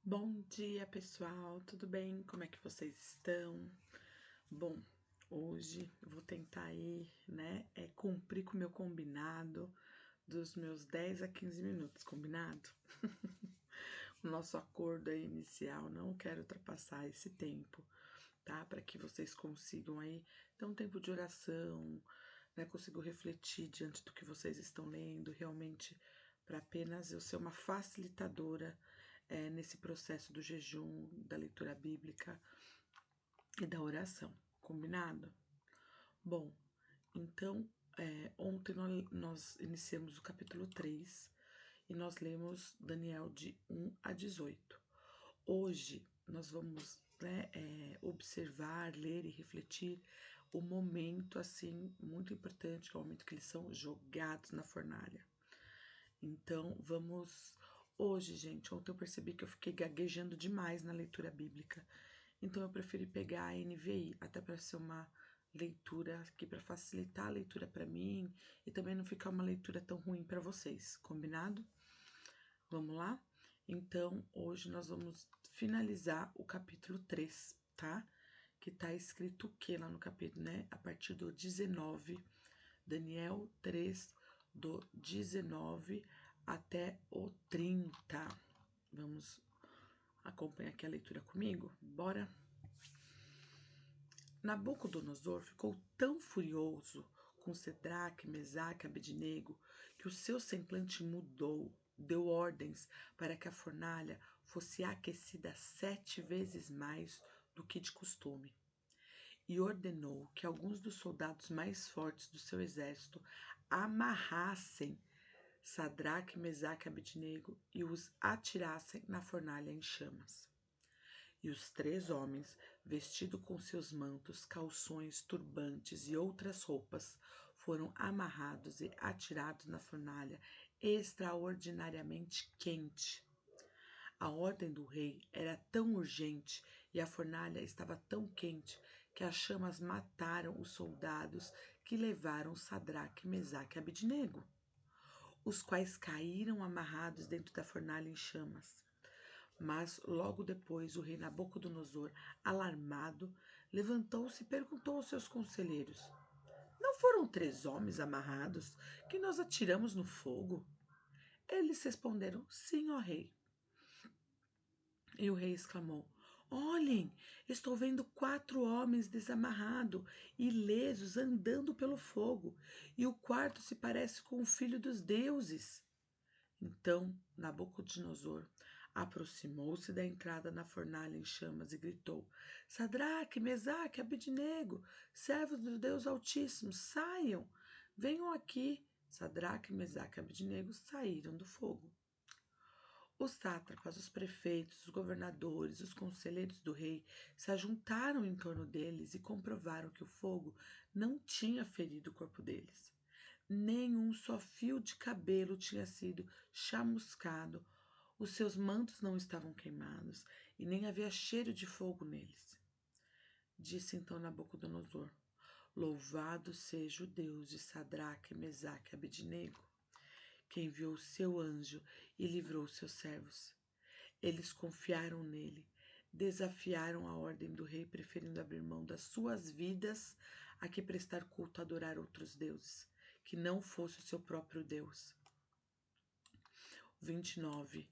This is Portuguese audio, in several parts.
Bom dia, pessoal. Tudo bem? Como é que vocês estão? Bom, hoje eu vou tentar aí, né, cumprir com o meu combinado dos meus 10 a 15 minutos, combinado? O nosso acordo aí inicial, não quero ultrapassar esse tempo, tá? Para que vocês consigam aí ter um tempo de oração, né? Consigo refletir diante do que vocês estão lendo, realmente para apenas eu ser uma facilitadora nesse processo do jejum, da leitura bíblica e da oração, combinado? Bom, então, ontem nós iniciamos o capítulo 3 e nós lemos Daniel de 1 a 18. Hoje nós vamos, né, observar, ler e refletir o momento assim muito importante, que é o momento que eles são jogados na fornalha. Então, vamos. Hoje, gente, ontem eu percebi que eu fiquei gaguejando demais na leitura bíblica. Então, eu preferi pegar a NVI, até para ser uma leitura aqui, para facilitar a leitura para mim e também não ficar uma leitura tão ruim para vocês, combinado? Vamos lá? Então, hoje nós vamos finalizar o capítulo 3, tá? Que tá escrito o que lá no capítulo, né? A partir do 19, Daniel 3, do 19 até o 30. Vamos acompanhar aqui a leitura comigo? Bora? Nabucodonosor ficou tão furioso com Cedraque, Mesaque e Abednego que o seu semblante mudou. Deu ordens para que a fornalha fosse aquecida 7 vezes mais do que de costume. E ordenou que alguns dos soldados mais fortes do seu exército amarrassem Sadraque, Mesaque e Abednego e os atirassem na fornalha em chamas. E os 3 homens, vestidos com seus mantos, calções, turbantes e outras roupas, foram amarrados e atirados na fornalha extraordinariamente quente. A ordem do rei era tão urgente e a fornalha estava tão quente que as chamas mataram os soldados que levaram Sadraque, Mesaque e Abednego, os quais caíram amarrados dentro da fornalha em chamas. Mas logo depois o rei Nabucodonosor, alarmado, levantou-se e perguntou aos seus conselheiros: Não foram 3 homens amarrados que nós atiramos no fogo? Eles responderam: Sim, ó rei. E o rei exclamou: Olhem, estou vendo 4 homens desamarrados, ilesos, andando pelo fogo, e o quarto se parece com o filho dos deuses. Então Nabucodonosor aproximou-se da entrada na fornalha em chamas e gritou: Sadraque, Mesaque, Abednego, servos do Deus Altíssimo, saiam, venham aqui. Sadraque, Mesaque e Abednego saíram do fogo. Os sátrapas, os prefeitos, os governadores, os conselheiros do rei se ajuntaram em torno deles e comprovaram que o fogo não tinha ferido o corpo deles. Nem um só fio de cabelo tinha sido chamuscado, os seus mantos não estavam queimados e nem havia cheiro de fogo neles. Disse então Nabucodonosor: Louvado seja o Deus de Sadraque, Mesaque e Abednego, que enviou seu anjo e livrou seus servos. Eles confiaram nele, desafiaram a ordem do rei, preferindo abrir mão das suas vidas a que prestar culto a adorar outros deuses, que não fosse o seu próprio Deus. 29.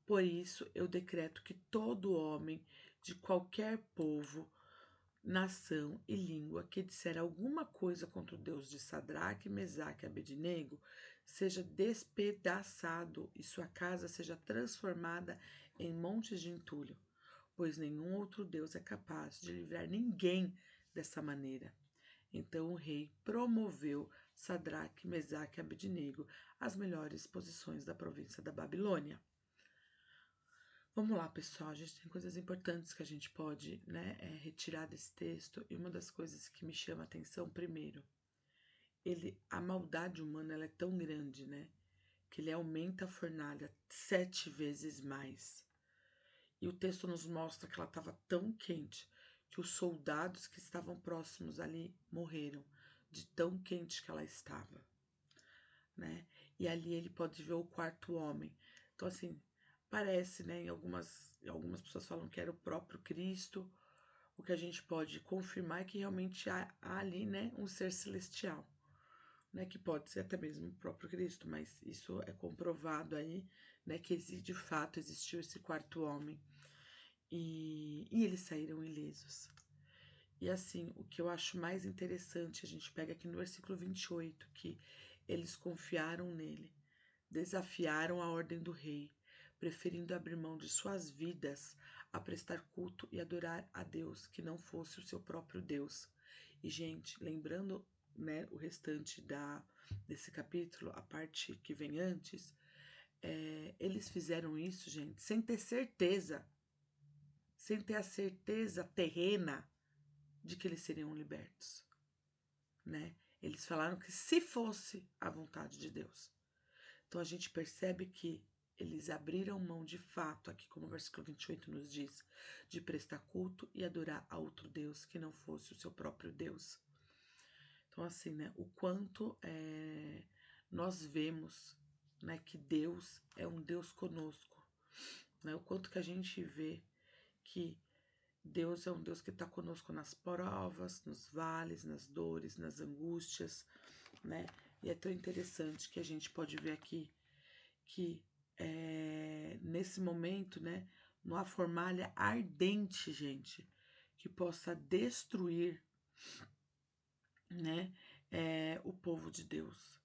Por isso eu decreto que todo homem de qualquer povo, nação e língua que disser alguma coisa contra o Deus de Sadraque, Mesaque e Abednego seja despedaçado e sua casa seja transformada em montes de entulho, pois nenhum outro Deus é capaz de livrar ninguém dessa maneira. Então o rei promoveu Sadraque, Mesaque e Abednego às melhores posições da província da Babilônia. Vamos lá, pessoal. A gente tem coisas importantes que a gente pode, né, retirar desse texto. E uma das coisas que me chama a atenção, primeiro, a maldade humana ela é tão grande, né, que ele aumenta a fornalha 7 vezes mais. E o texto nos mostra que ela estava tão quente que os soldados que estavam próximos ali morreram de tão quente que ela estava, né? E ali ele pode ver o 4º homem. Então, assim, parece, né, em algumas algumas pessoas falam que era o próprio Cristo. O que a gente pode confirmar é que realmente há ali, né, um ser celestial, né, que pode ser até mesmo o próprio Cristo, mas isso é comprovado aí, né, que de fato existiu esse quarto homem e eles saíram ilesos. E assim, o que eu acho mais interessante, a gente pega aqui no versículo 28, que eles confiaram nele, desafiaram a ordem do rei, preferindo abrir mão de suas vidas a prestar culto e adorar a Deus que não fosse o seu próprio Deus. E, gente, lembrando, né, o restante desse capítulo, a parte que vem antes, eles fizeram isso, gente, sem ter certeza, sem ter a certeza terrena de que eles seriam libertos, né? Eles falaram que se fosse a vontade de Deus. Então a gente percebe que eles abriram mão de fato, aqui como o versículo 28 nos diz, de prestar culto e adorar a outro Deus que não fosse o seu próprio Deus. Então assim, né, o quanto nós vemos, né, que Deus é um Deus conosco, né, o quanto que a gente vê que Deus é um Deus que está conosco nas provas, nos vales, nas dores, nas angústias, né? E é tão interessante que a gente pode ver aqui que nesse momento, né, não há fornalha ardente, gente, que possa destruir, né, o povo de Deus.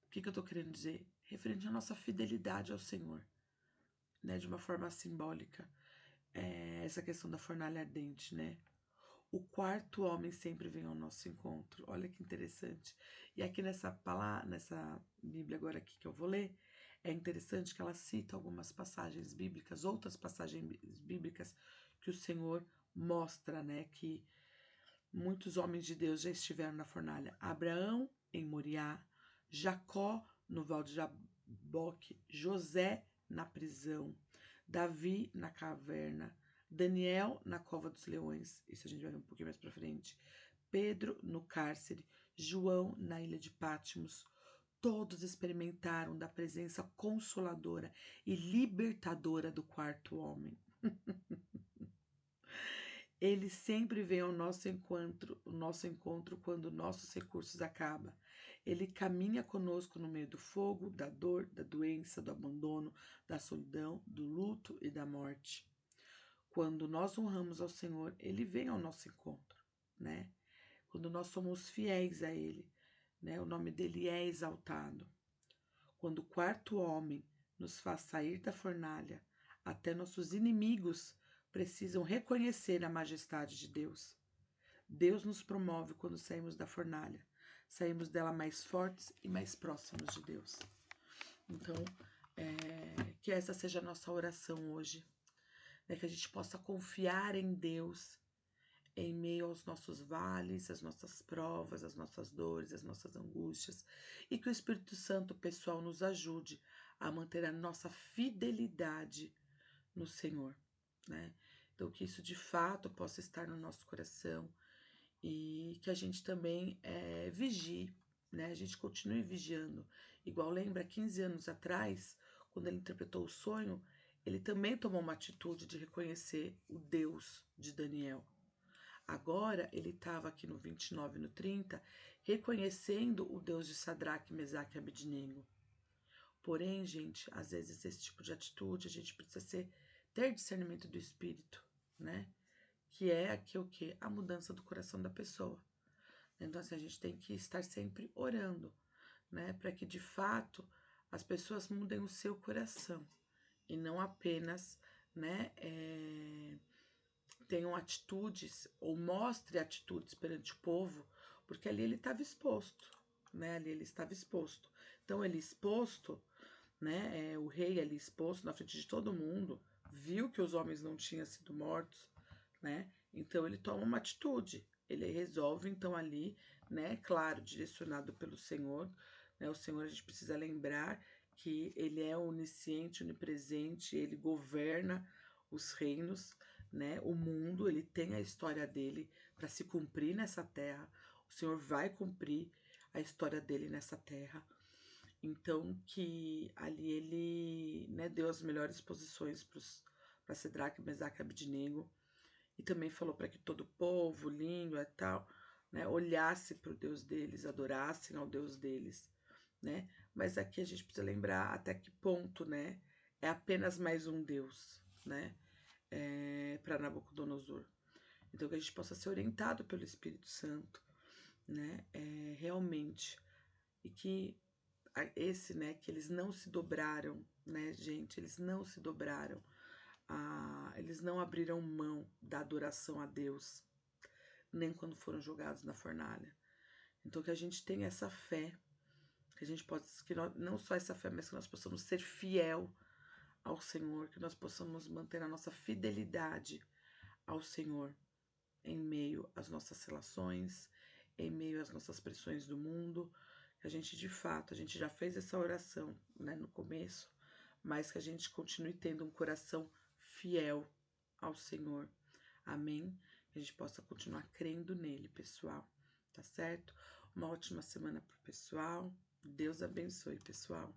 O que eu estou querendo dizer? Referente à nossa fidelidade ao Senhor, né, de uma forma simbólica, essa questão da fornalha ardente, né? O quarto homem sempre vem ao nosso encontro. Olha que interessante. E aqui nessa palavra, nessa Bíblia agora aqui que eu vou ler, é interessante que ela cita algumas passagens bíblicas, outras passagens bíblicas que o Senhor mostra, né, que muitos homens de Deus já estiveram na fornalha. Abraão em Moriá, Jacó no Val de Jaboque, José na prisão, Davi na caverna, Daniel na cova dos leões, isso a gente vai ver um pouquinho mais para frente, Pedro no cárcere, João na ilha de Patmos. Todos experimentaram da presença consoladora e libertadora do quarto homem. Ele sempre vem ao nosso encontro quando nossos recursos acabam. Ele caminha conosco no meio do fogo, da dor, da doença, do abandono, da solidão, do luto e da morte. Quando nós honramos ao Senhor, Ele vem ao nosso encontro, né? Quando nós somos fiéis a Ele, né? O nome dele é exaltado. Quando o quarto homem nos faz sair da fornalha, até nossos inimigos precisam reconhecer a majestade de Deus. Deus nos promove quando saímos da fornalha. Saímos dela mais fortes e mais próximos de Deus. Então, que essa seja a nossa oração hoje. Né, que a gente possa confiar em Deus em meio aos nossos vales, às nossas provas, às nossas dores, às nossas angústias, e que o Espírito Santo, pessoal, nos ajude a manter a nossa fidelidade no Senhor, né? Então, que isso de fato possa estar no nosso coração e que a gente também vigie, né? A gente continue vigiando. Igual lembra, 15 anos atrás, quando ele interpretou o sonho, ele também tomou uma atitude de reconhecer o Deus de Daniel. Agora ele estava aqui no 29 e no 30, reconhecendo o Deus de Sadraque, Mesaque e Abednego. Porém, gente, às vezes esse tipo de atitude a gente precisa ter discernimento do espírito, né? Que é aqui o quê? A mudança do coração da pessoa. Então, assim, a gente tem que estar sempre orando, né? Para que de fato as pessoas mudem o seu coração e não apenas, né? Tenham atitudes ou mostre atitudes perante o povo, porque ali ele estava exposto, né? Ali ele estava exposto. Então, ele exposto, né? O rei ali exposto na frente de todo mundo, viu que os homens não tinham sido mortos, né? Então, ele toma uma atitude. Ele resolve, então, ali, né? Claro, direcionado pelo Senhor, né? O Senhor, a gente precisa lembrar que ele é onisciente, onipresente, ele governa os reinos, né? O mundo, ele tem a história dele para se cumprir nessa terra. O Senhor vai cumprir a história dele nessa terra. Então, que ali ele, né, deu as melhores posições para Sadraque, Mesaque e Abednego, e também falou para que todo o povo, língua e tal, né, olhasse para o Deus deles, adorassem ao Deus deles, né? Mas aqui a gente precisa lembrar até que ponto, né, é apenas mais um Deus, né, para Nabucodonosor. Então que a gente possa ser orientado pelo Espírito Santo, né, realmente, e que né, que eles não se dobraram, né, gente, eles não se dobraram, eles não abriram mão da adoração a Deus, nem quando foram jogados na fornalha. Então que a gente tenha essa fé, que a gente possa, que nós, não só essa fé, mas que nós possamos ser fiel ao Senhor, que nós possamos manter a nossa fidelidade ao Senhor em meio às nossas relações, em meio às nossas pressões do mundo, que a gente de fato, a gente já fez essa oração, né, no começo, mas que a gente continue tendo um coração fiel ao Senhor. Amém? Que a gente possa continuar crendo nele, pessoal. Tá certo? Uma ótima semana pro pessoal. Deus abençoe, pessoal.